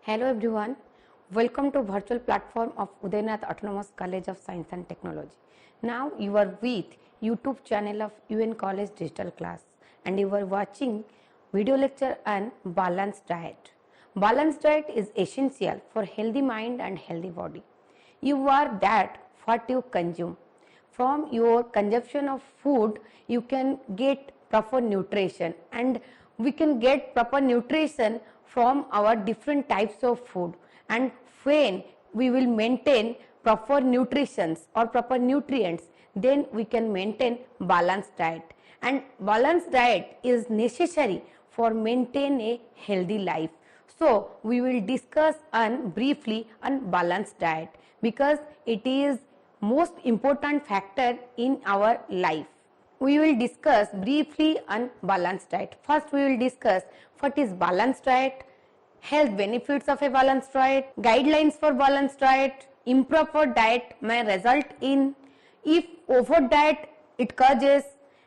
Hello everyone, welcome to virtual platform of Udainath Autonomous College of Science and Technology. Now you are with YouTube channel of UN College Digital Class and you are watching video lecture on balanced diet. Balanced diet is essential for healthy mind and healthy body. You are that what you consume. From your consumption of food, you can get proper nutrition, and we can get proper nutrition from our different types of food. And when we will maintain proper nutrition or proper nutrients, then we can maintain balanced diet. And balanced diet is necessary for maintain a healthy life. So we will discuss briefly on balanced diet because it is most important factor in our life. We will discuss briefly on balanced diet. First we will discuss what is balanced diet, health benefits of a balanced diet, guidelines for balanced diet, improper diet may result in, if over diet it causes,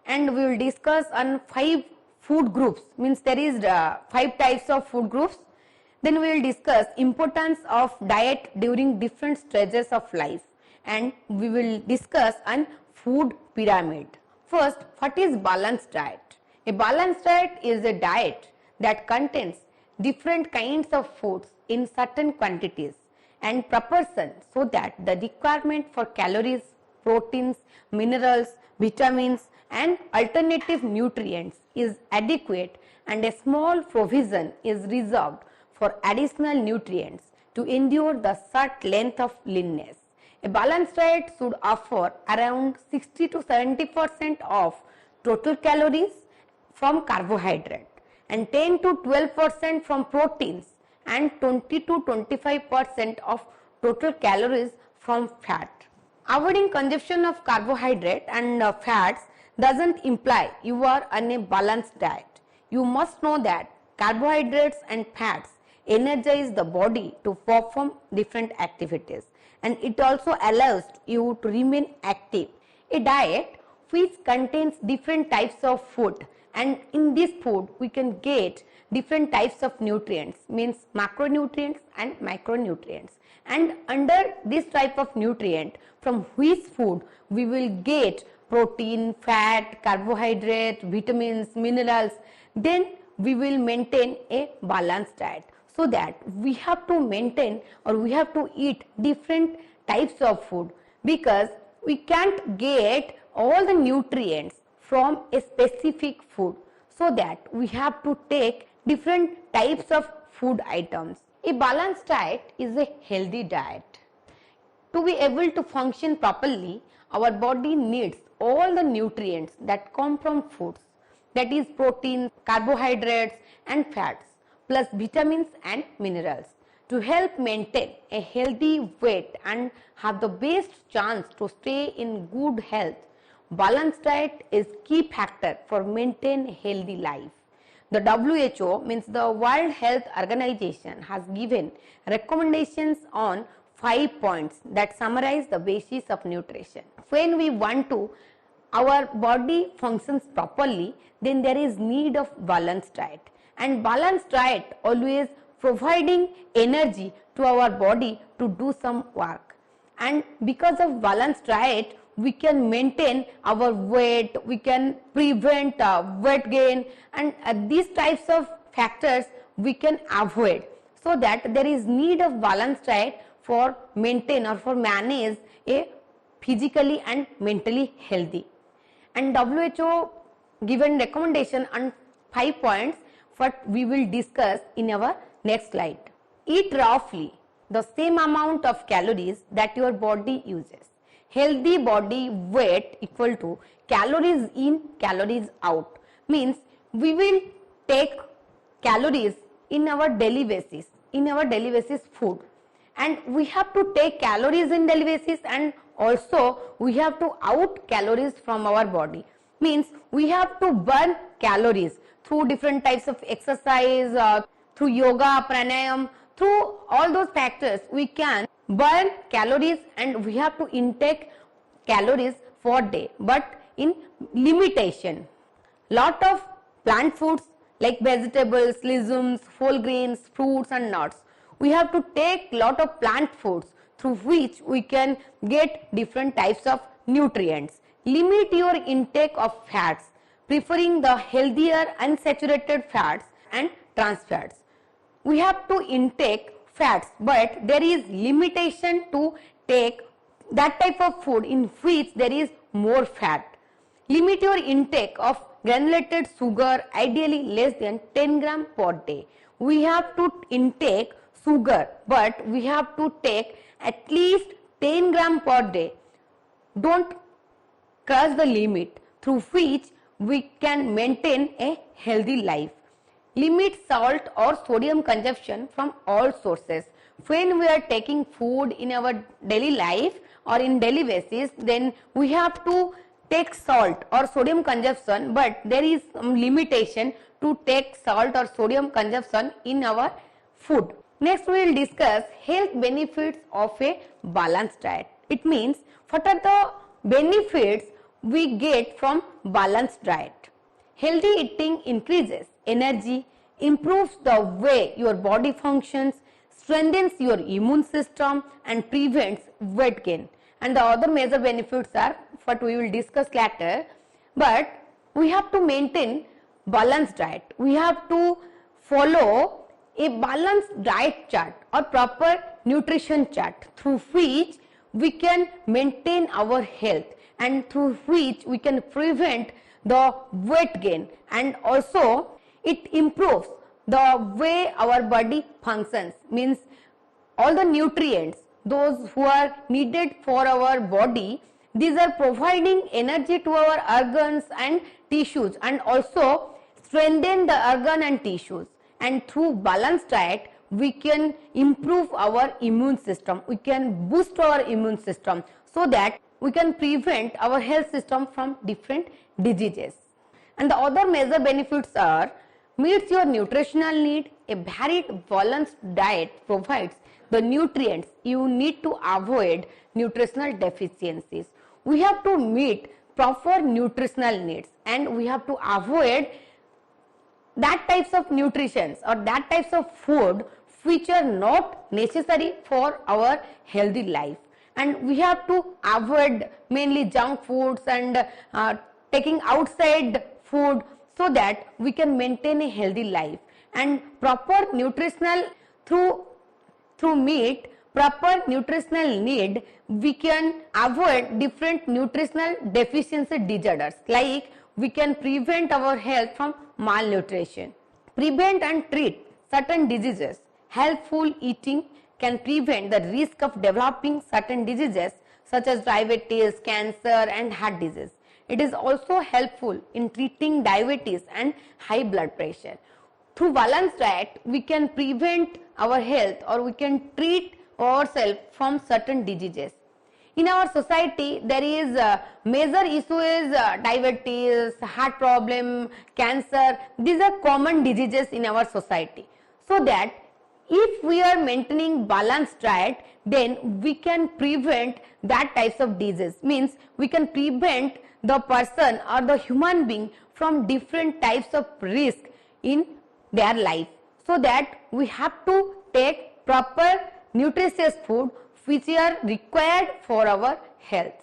and we will discuss on 5 food groups, means there is 5 types of food groups. Then we will discuss importance of diet during different stages of life, and we will discuss on food pyramid. First, what is balanced diet? A balanced diet is a diet that contains different kinds of foods in certain quantities and proportion so that the requirement for calories, proteins, minerals, vitamins and alternative nutrients is adequate, and a small provision is reserved for additional nutrients to endure the short length of leanness. A balanced diet should offer around 60 to 70% of total calories from carbohydrate and 10 to 12% from proteins and 20 to 25% of total calories from fat. Avoiding consumption of carbohydrate and fats doesn't imply you are on a balanced diet. You must know that carbohydrates and fats energize the body to perform different activities, and it also allows you to remain active. A diet which contains different types of food, and in this food we can get different types of nutrients, means macronutrients and micronutrients, and under this type of nutrient from which food we will get protein, fat, carbohydrate, vitamins, minerals, then we will maintain a balanced diet. So that we have to maintain or we have to eat different types of food, because we can't get all the nutrients from a specific food, so that we have to take different types of food items. A balanced diet is a healthy diet. To be able to function properly, our body needs all the nutrients that come from foods, that is protein, carbohydrates and fats, plus vitamins and minerals, to help maintain a healthy weight and have the best chance to stay in good health. Balanced diet is key factor for maintain healthy life. The WHO, means the World Health Organization, has given recommendations on 5 points that summarize the basis of nutrition. When we want to our body functions properly, then there is need of balanced diet. And balanced diet always providing energy to our body to do some work. And because of balanced diet, we can maintain our weight, we can prevent weight gain, and these types of factors we can avoid, so that there is need of balanced diet for maintain or for manage a physically and mentally healthy. And WHO given recommendation on 5 points what we will discuss in our next slide. Eat roughly the same amount of calories that your body uses. Healthy body weight equal to calories in, calories out, means we will take calories in our daily basis, food, and we have to take calories in daily basis, and also we have to out calories from our body, means we have to burn calories through different types of exercise, through yoga, pranayam, through all those factors we can burn calories, and we have to intake calories for day, but in limitation. Lot of plant foods like vegetables, legumes, whole grains, fruits and nuts we have to take lot of plant foods through which we can get different types of nutrients. Limit your intake of fats, preferring the healthier unsaturated fats and trans fats. We have to intake fats, but there is limitation to take that type of food in which there is more fat. Limit your intake of granulated sugar, ideally less than 10 gram per day. We have to intake sugar, but we have to take at least 10 gram per day. Don't cross the limit through which we can maintain a healthy life. Limit salt or sodium consumption from all sources. When we are taking food in our daily life or in daily basis, then we have to take salt or sodium consumption, but there is some limitation to take salt or sodium consumption in our food. Next we will discuss health benefits of a balanced diet. It means what are the benefits we get from balanced diet. Healthy eating increases energy, improves the way your body functions, strengthens your immune system and prevents weight gain. And the other major benefits are what we will discuss later. But we have to maintain balanced diet. We have to follow a balanced diet chart or proper nutrition chart through which we can maintain our health and through which we can prevent the weight gain, and also it improves the way our body functions, means all the nutrients those who are needed for our body, these are providing energy to our organs and tissues and also strengthen the organ and tissues. And through balanced diet we can improve our immune system, we can boost our immune system so that we can prevent our health system from different diseases. And the other major benefits are meets your nutritional need. A varied balanced diet provides the nutrients you need to avoid nutritional deficiencies. We have to meet proper nutritional needs and we have to avoid that types of nutrition or that types of food which are not necessary for our healthy life. And we have to avoid mainly junk foods and taking outside food so that we can maintain a healthy life. And proper nutritional through meat proper nutritional need, we can avoid different nutritional deficiency disorders, like we can prevent our health from malnutrition, prevent and treat certain diseases. Healthful eating can prevent the risk of developing certain diseases such as diabetes, cancer and heart disease. It is also helpful in treating diabetes and high blood pressure. Through balanced diet, we can prevent our health or we can treat ourselves from certain diseases. In our society, there is a major issue is diabetes, heart problem, cancer. These are common diseases in our society. So that if we are maintaining balanced diet, then we can prevent that types of disease. Means we can prevent the person or the human being from different types of risk in their life. So that we have to take proper nutritious food which are required for our health.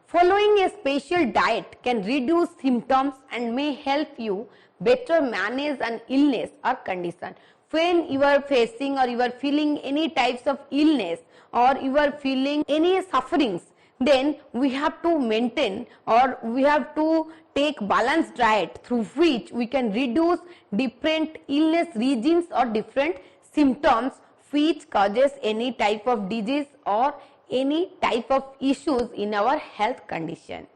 Following a special diet can reduce symptoms and may help you better manage an illness or condition. When you are facing or you are feeling any types of illness or you are feeling any sufferings, then we have to maintain or we have to take balanced diet through which we can reduce different illness regions or different symptoms which causes any type of disease or any type of issues in our health condition.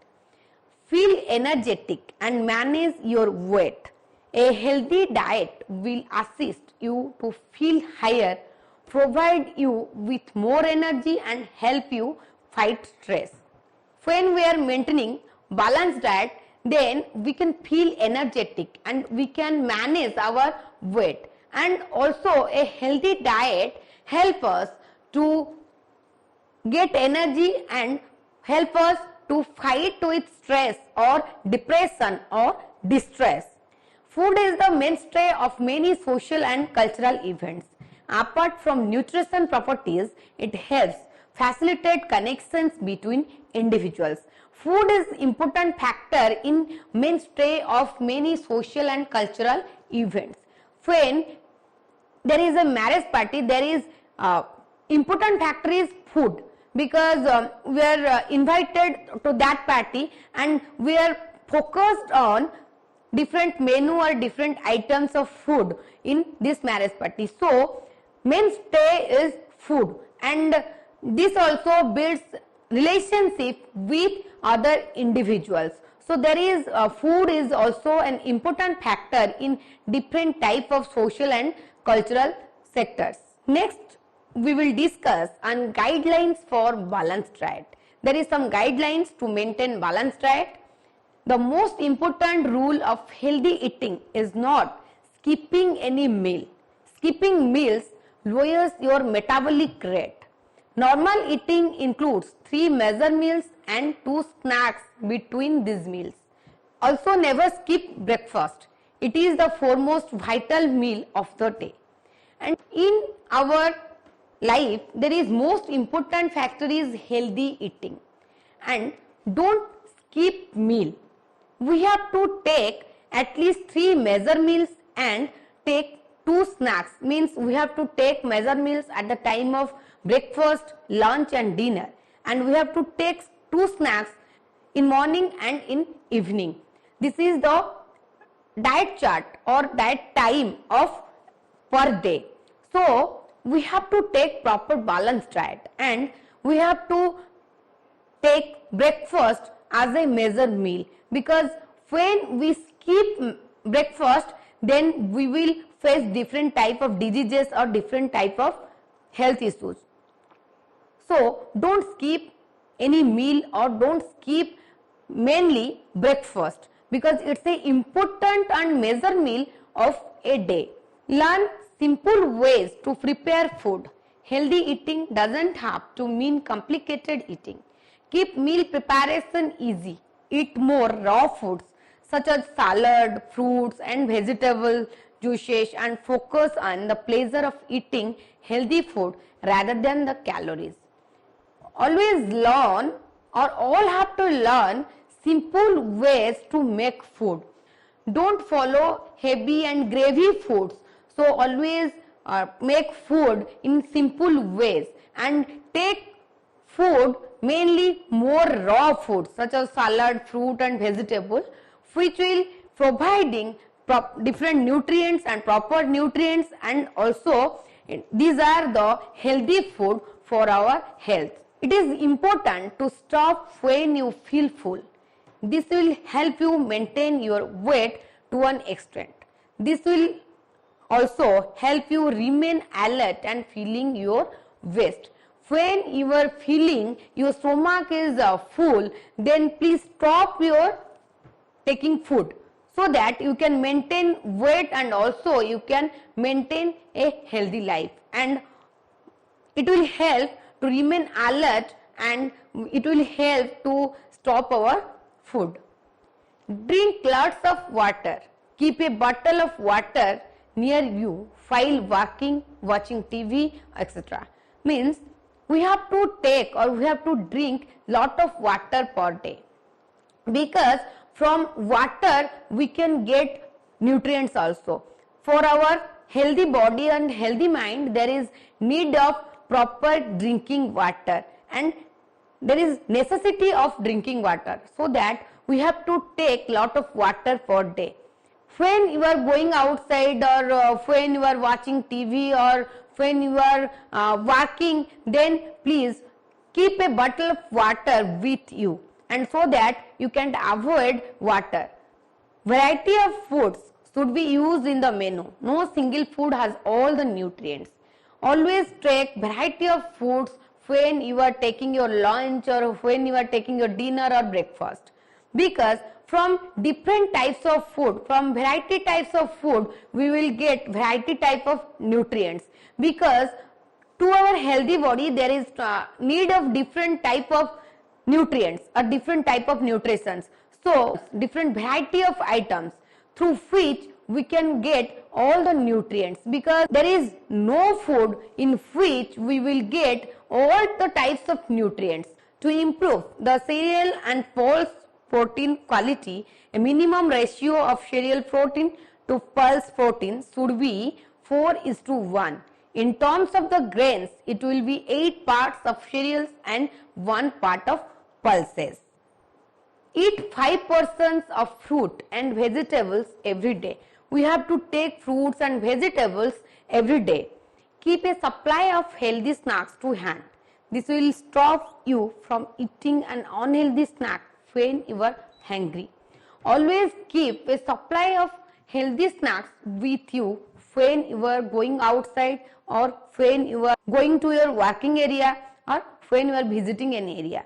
Feel energetic and manage your weight. A healthy diet will assist you to feel higher, provide you with more energy and help you fight stress. When we are maintaining balanced diet, then we can feel energetic and we can manage our weight. And also a healthy diet help us to get energy and help us to fight with stress or depression or distress. Food is the mainstay of many social and cultural events. apart from nutrition properties, it helps facilitate connections between individuals. Food is important factor in mainstay of many social and cultural events. When there is a marriage party, there is important factor is food, because we are invited to that party and we are focused on different menu or different items of food in this marriage party. So mainstay is food, and this also builds relationship with other individuals. So there is food is also an important factor in different type of social and cultural sectors. Next, we will discuss on guidelines for balanced diet. There is some guidelines to maintain balanced diet. The most important rule of healthy eating is not skipping any meal. Skipping meals lowers your metabolic rate. Normal eating includes 3 major meals and 2 snacks between these meals. Also, never skip breakfast. It is the foremost vital meal of the day. And in our life, there is most important factor is healthy eating. And don't skip meal. We have to take at least 3 major meals and take 2 snacks. Means we have to take major meals at the time of breakfast, lunch and dinner, and we have to take 2 snacks in morning and in evening. This is the diet chart or diet time of per day. So we have to take proper balanced diet, and we have to take breakfast as a major meal, because when we skip breakfast, then we will face different type of diseases or different type of health issues. So don't skip any meal or don't skip mainly breakfast, because it's a important and major meal of a day. Learn simple ways to prepare food. Healthy eating doesn't have to mean complicated eating. Keep meal preparation easy. Eat more raw foods such as salad, fruits and vegetable juices, and focus on the pleasure of eating healthy food rather than the calories. Always learn, or all have to learn, simple ways to make food. Don't follow heavy and gravy foods. So always make food in simple ways and take food mainly more raw foods such as salad, fruit and vegetable, which will providing different nutrients and proper nutrients, and also these are the healthy food for our health. It is important to stop when you feel full. This will help you maintain your weight to an extent. This will also help you remain alert and filling your waist. When you are feeling your stomach is full, then please stop your taking food, so that you can maintain weight and also you can maintain a healthy life, and it will help to remain alert and it will help to stop our food. Drink lots of water. Keep a bottle of water near you while walking, watching TV, etc. Means we have to take or we have to drink lot of water per day, because from water we can get nutrients also. For our healthy body and healthy mind, there is need of proper drinking water, and there is necessity of drinking water, so that we have to take lot of water per day. When you are going outside or when you are watching TV or when you are walking, then please keep a bottle of water with you, and so that you can avoid water. Variety of foods should be used in the menu. No single food has all the nutrients. Always take variety of foods when you are taking your lunch or when you are taking your dinner or breakfast, because from different types of food, from variety types of food, we will get variety type of nutrients, because to our healthy body there is need of different type of nutrients or different type of nutritions. So different variety of items through which we can get all the nutrients, because there is no food in which we will get all the types of nutrients. To improve the cereal and pulse protein quality, a minimum ratio of cereal protein to pulse protein should be 4:1. In terms of the grains, it will be 8 parts of cereals and 1 part of pulses. Eat 5% of fruit and vegetables every day. We have to take fruits and vegetables every day. Keep a supply of healthy snacks to hand. This will stop you from eating an unhealthy snack when you are hungry. Always keep a supply of healthy snacks with you when you are going outside, or when you are going to your working area, or when you are visiting an area,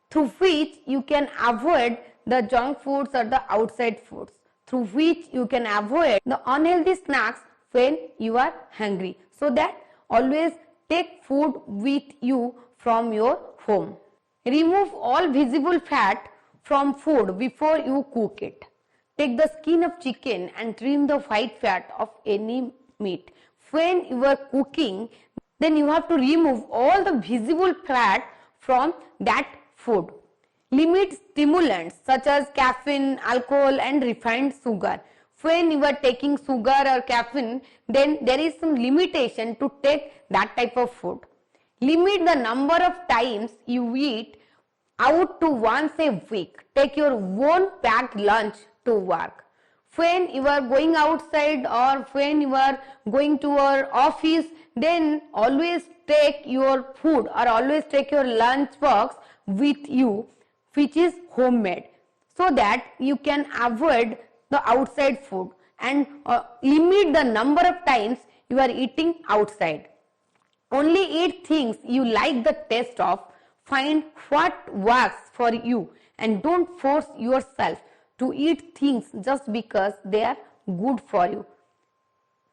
through which you can avoid the junk foods or the outside foods, through which you can avoid the unhealthy snacks when you are hungry. So that always take food with you from your home. Remove all visible fat from food before you cook it. Take the skin of chicken and trim the white fat of any meat. When you are cooking, then you have to remove all the visible fat from that food. Limit stimulants such as caffeine, alcohol and refined sugar. When you are taking sugar or caffeine, then there is some limitation to take that type of food. Limit the number of times you eat out to once a week. Take your own packed lunch to work. When you are going outside or when you are going to your office, then always take your food or always take your lunch box with you, which is homemade, so that you can avoid the outside food, and limit the number of times you are eating outside. Only eat things you like the taste of. Find what works for you and don't force yourself to eat things just because they are good for you.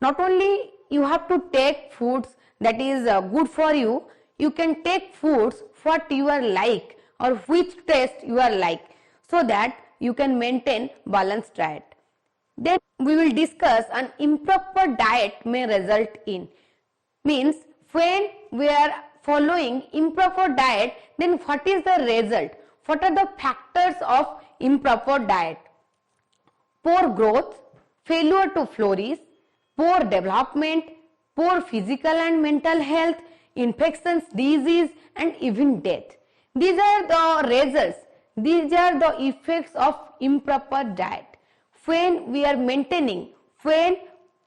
Not only you have to take foods that is good for you, you can take foods what you are like or which taste you are like, so that you can maintain balanced diet. Then we will discuss an improper diet may result in. Means when we are following improper diet, then what is the result? What are the factors of improper diet? Poor growth, failure to flourish, poor development, poor physical and mental health, infections, disease and even death. These are the results. These are the effects of improper diet. When we are maintaining, when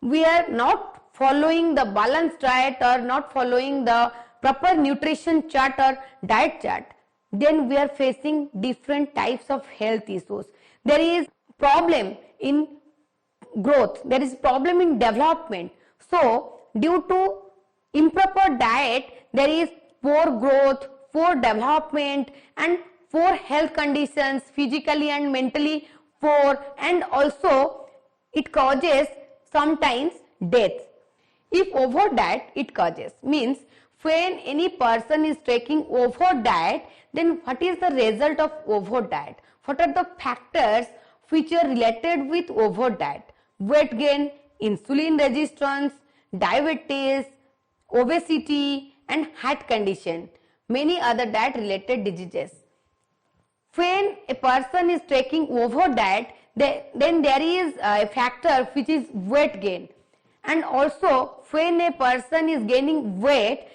we are not following the balanced diet or not following the proper nutrition chart or diet chart, then we are facing different types of health issues. There is problem in growth, there is problem in development. So due to improper diet, there is poor growth, poor development and poor health conditions, physically and mentally poor, and also it causes sometimes death. If over diet it causes, means when any person is taking over diet, then what is the result of over diet? What are the factors which are related with over diet? Weight gain, insulin resistance, diabetes, obesity and heart condition, many other diet related diseases. When a person is taking over diet, then there is a factor which is weight gain, and also when a person is gaining weight,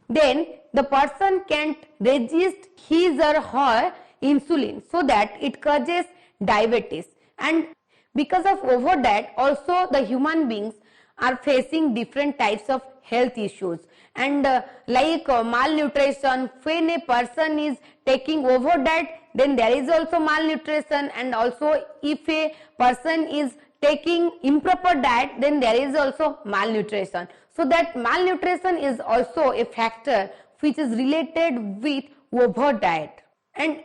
then the person can't resist his or her insulin, so that it causes diabetes. And because of over diet, also the human beings are facing different types of health issues, and like malnutrition. When a person is taking over diet, then there is also malnutrition, and also if a person is taking improper diet, then there is also malnutrition. So that malnutrition is also a factor which is related with over diet, and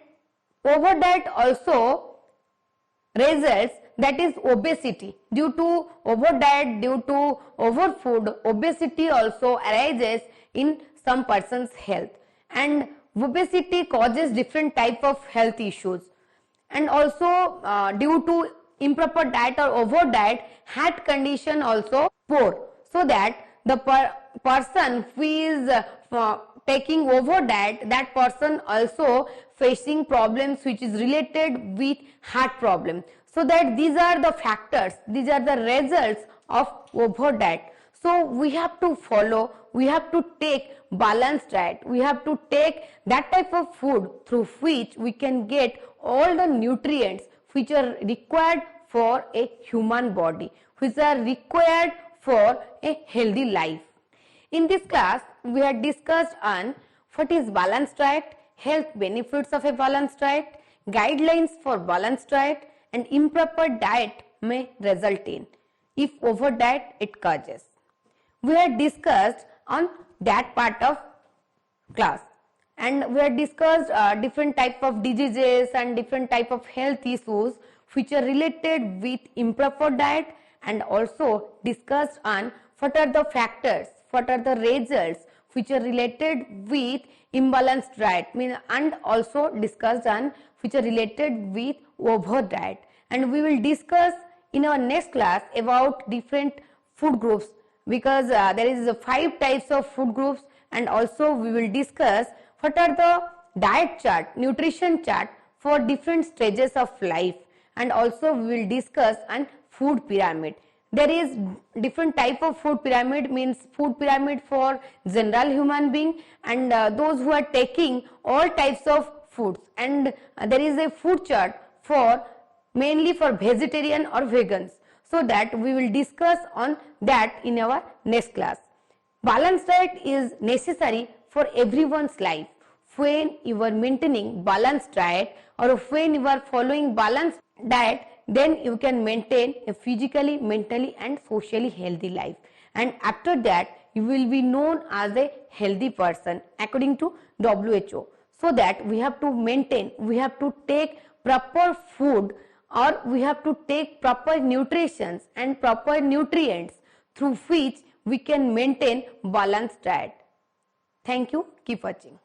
over diet also results, that is obesity. Due to over diet, due to over food, obesity also arises in some person's health, and obesity causes different type of health issues. And also due to improper diet or over diet, heart condition also poor. So that the person who is taking over diet, that person also facing problems which is related with heart problem. So that these are the factors, these are the results of over diet. So we have to follow, we have to take balanced diet, we have to take that type of food through which we can get all the nutrients which are required for a human body, which are required for a healthy life. In this class, we had discussed on what is balanced diet, health benefits of a balanced diet, guidelines for balanced diet, and improper diet may result in. If over diet, it causes. We had discussed on that part of class, and we had discussed different type of diseases and different type of health issues which are related with improper diet, and also discussed on what are the factors, what are the results which are related with imbalanced diet, and also discussed on which are related with over diet. And we will discuss in our next class about different food groups, because there is 5 types of food groups, and also we will discuss what are the diet chart, nutrition chart for different stages of life, and also we will discuss on food pyramid. There is different type of food pyramid, means food pyramid for general human being and those who are taking all types of foods, and there is a food chart for mainly for vegetarian or vegans. So that we will discuss on that in our next class. Balanced diet is necessary for everyone's life. When you are maintaining balanced diet, or when you are following balanced diet, then you can maintain a physically, mentally and socially healthy life. And after that, you will be known as a healthy person according to WHO. So that we have to maintain, we have to take proper food, or we have to take proper nutrition and proper nutrients through which we can maintain balanced diet. Thank you. Keep watching.